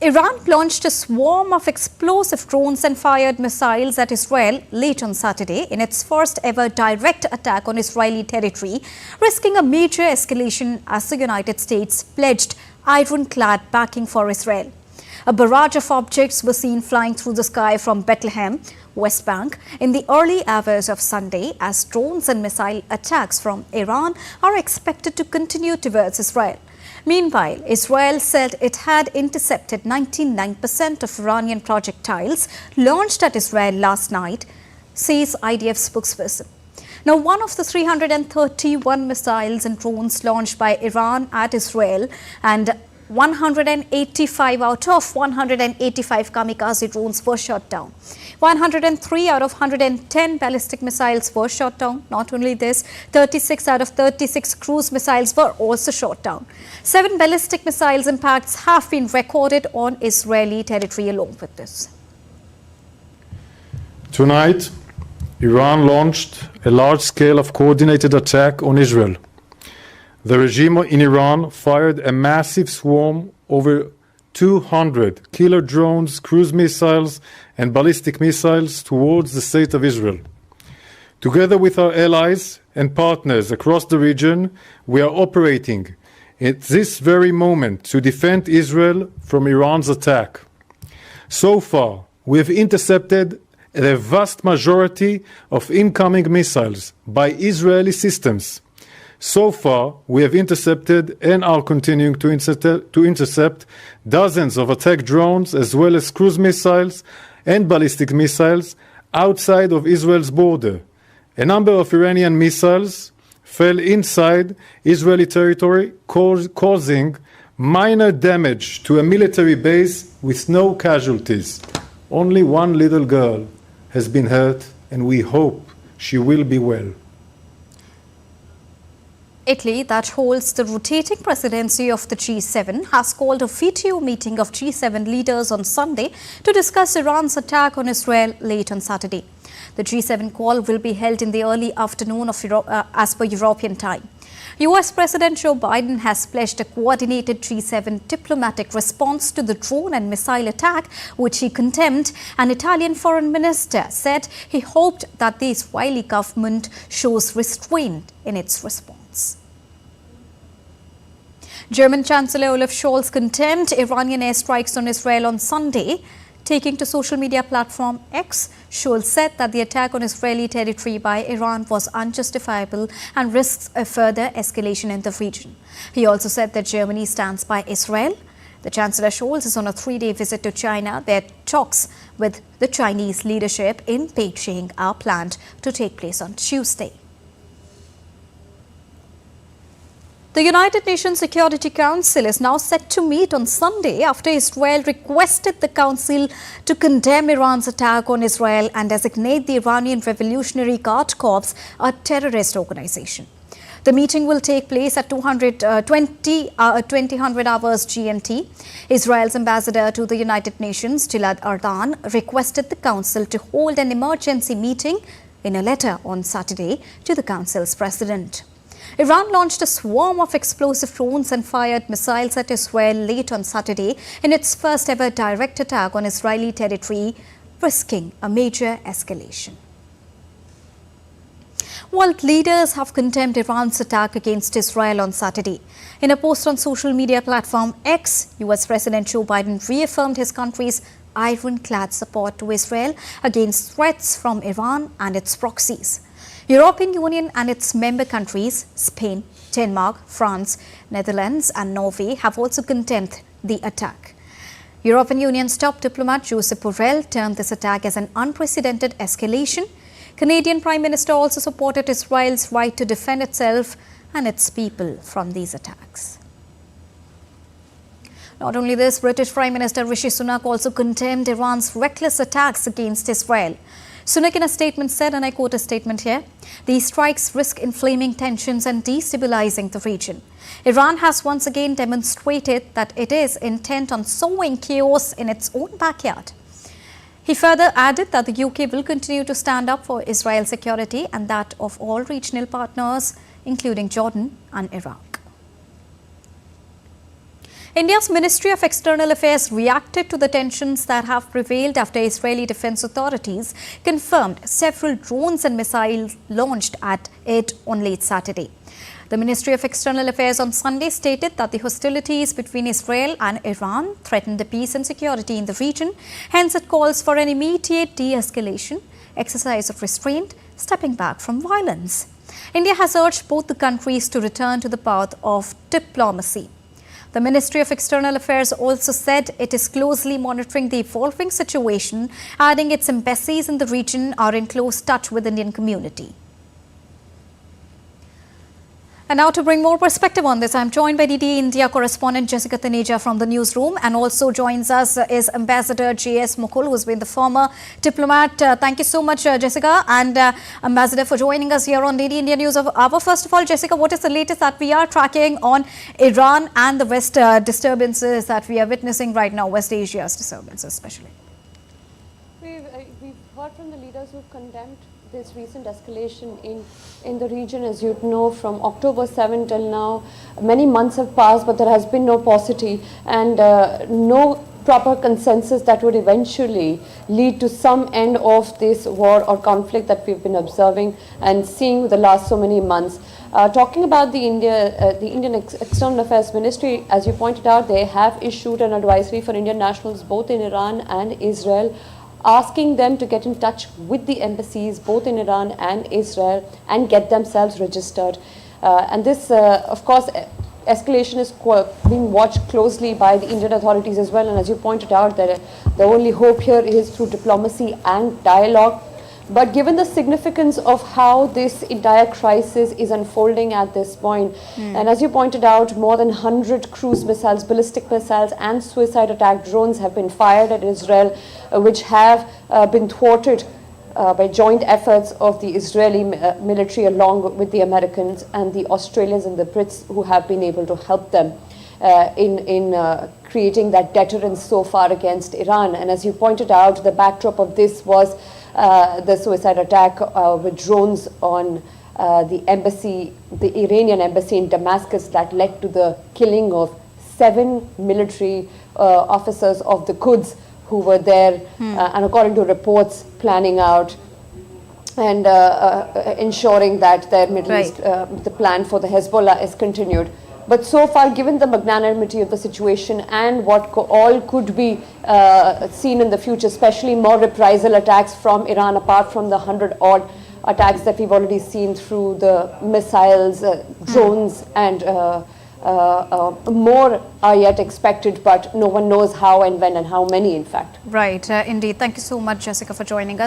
Iran launched a swarm of explosive drones and fired missiles at Israel late on Saturday in its first ever direct attack on Israeli territory, risking a major escalation as the United States pledged ironclad backing for Israel. A barrage of objects were seen flying through the sky from Bethlehem, West Bank, in the early hours of Sunday as drones and missile attacks from Iran are expected to continue towards Israel. Meanwhile, Israel said it had intercepted 99% of Iranian projectiles launched at Israel last night, says IDF spokesperson. Now, one of the 331 missiles and drones launched by Iran at Israel and 185 out of 185 kamikaze drones were shot down. 103 out of 110 ballistic missiles were shot down. Not only this, 36 out of 36 cruise missiles were also shot down. 7 ballistic missiles impacts have been recorded on Israeli territory along with this. Tonight, Iran launched a large-scale of coordinated attack on Israel. The regime in Iran fired a massive swarm over 200 killer drones, cruise missiles, and ballistic missiles towards the state of Israel. Together with our allies and partners across the region, we are operating at this very moment to defend Israel from Iran's attack. So far, we have intercepted the vast majority of incoming missiles by Israeli systems. So far, we have intercepted and are continuing to intercept dozens of attack drones as well as cruise missiles and ballistic missiles outside of Israel's border. A number of Iranian missiles fell inside Israeli territory, causing minor damage to a military base with no casualties. Only one little girl has been hurt, and we hope she will be well. Italy, that holds the rotating presidency of the G7, has called a video meeting of G7 leaders on Sunday to discuss Iran's attack on Israel late on Saturday. The G7 call will be held in the early afternoon as per European time. US President Joe Biden has pledged a coordinated G7 diplomatic response to the drone and missile attack, which he condemned. An Italian foreign minister said he hoped that the Israeli government shows restraint in its response. German Chancellor Olaf Scholz condemned Iranian airstrikes on Israel on Sunday. Taking to social media platform X, Scholz said that the attack on Israeli territory by Iran was unjustifiable and risks a further escalation in the region. He also said that Germany stands by Israel. The Chancellor Scholz is on a 3-day visit to China. Their talks with the Chinese leadership in Beijing are planned to take place on Tuesday. The United Nations Security Council is now set to meet on Sunday after Israel requested the Council to condemn Iran's attack on Israel and designate the Iranian Revolutionary Guard Corps a terrorist organization. The meeting will take place at 2000 hours GMT. Israel's ambassador to the United Nations, Gilad Ardan, requested the Council to hold an emergency meeting in a letter on Saturday to the Council's president. Iran launched a swarm of explosive drones and fired missiles at Israel late on Saturday in its first ever direct attack on Israeli territory, risking a major escalation. World leaders have condemned Iran's attack against Israel on Saturday. In a post on social media platform X, US President Joe Biden reaffirmed his country's ironclad support to Israel against threats from Iran and its proxies. European Union and its member countries, Spain, Denmark, France, Netherlands and Norway have also condemned the attack. European Union's top diplomat Josep Borrell termed this attack as an unprecedented escalation. Canadian Prime Minister also supported Israel's right to defend itself and its people from these attacks. Not only this, British Prime Minister Rishi Sunak also condemned Iran's reckless attacks against Israel. Sunak in a statement said, and I quote a statement here, "These strikes risk inflaming tensions and destabilizing the region. Iran has once again demonstrated that it is intent on sowing chaos in its own backyard." He further added that the UK will continue to stand up for Israel's security and that of all regional partners, including Jordan and Iraq. India's Ministry of External Affairs reacted to the tensions that have prevailed after Israeli defense authorities confirmed several drones and missiles launched at it on late Saturday. The Ministry of External Affairs on Sunday stated that the hostilities between Israel and Iran threaten the peace and security in the region. Hence, it calls for an immediate de-escalation, exercise of restraint, stepping back from violence. India has urged both the countries to return to the path of diplomacy. The Ministry of External Affairs also said it is closely monitoring the evolving situation, adding its embassies in the region are in close touch with the Indian community. And now to bring more perspective on this, I am joined by DD India correspondent Jessica Taneja from the newsroom, and also joins us is Ambassador J.S. Mukul, who has been the former diplomat. Thank you so much, Jessica, and Ambassador, for joining us here on DD India News Hour. First of all, Jessica, what is the latest that we are tracking on Iran and the West disturbances that we are witnessing right now, West Asia's disturbances especially? We've heard from the leaders who've condemned this recent escalation in the region. As you know, from October 7 till now, many months have passed, but there has been no paucity and no proper consensus that would eventually lead to some end of this war or conflict that we've been observing and seeing the last so many months. Talking about the Indian External Affairs Ministry, as you pointed out, they have issued an advisory for Indian nationals both in Iran and Israel, asking them to get in touch with the embassies both in Iran and Israel and get themselves registered. And this, of course, escalation is being watched closely by the Indian authorities as well. And as you pointed out, that the only hope here is through diplomacy and dialogue. But given the significance of how this entire crisis is unfolding at this point, and as you pointed out, more than 100 cruise missiles, ballistic missiles and suicide attack drones have been fired at Israel, which have been thwarted by joint efforts of the Israeli military along with the Americans and the Australians and the Brits, who have been able to help them in creating that deterrence so far against Iran. And as you pointed out, the backdrop of this was the suicide attack with drones on the embassy, the Iranian embassy in Damascus, that led to the killing of 7 military officers of the Quds who were there, and according to reports, planning out and ensuring that their Middle East, the plan for the Hezbollah is continued. But so far, given the magnanimity of the situation and what all could be seen in the future, especially more reprisal attacks from Iran, apart from the 100-odd attacks that we've already seen through the missiles, drones, and more are yet expected, but no one knows how and when and how many, in fact. Right, indeed. Thank you so much, Jessica, for joining us.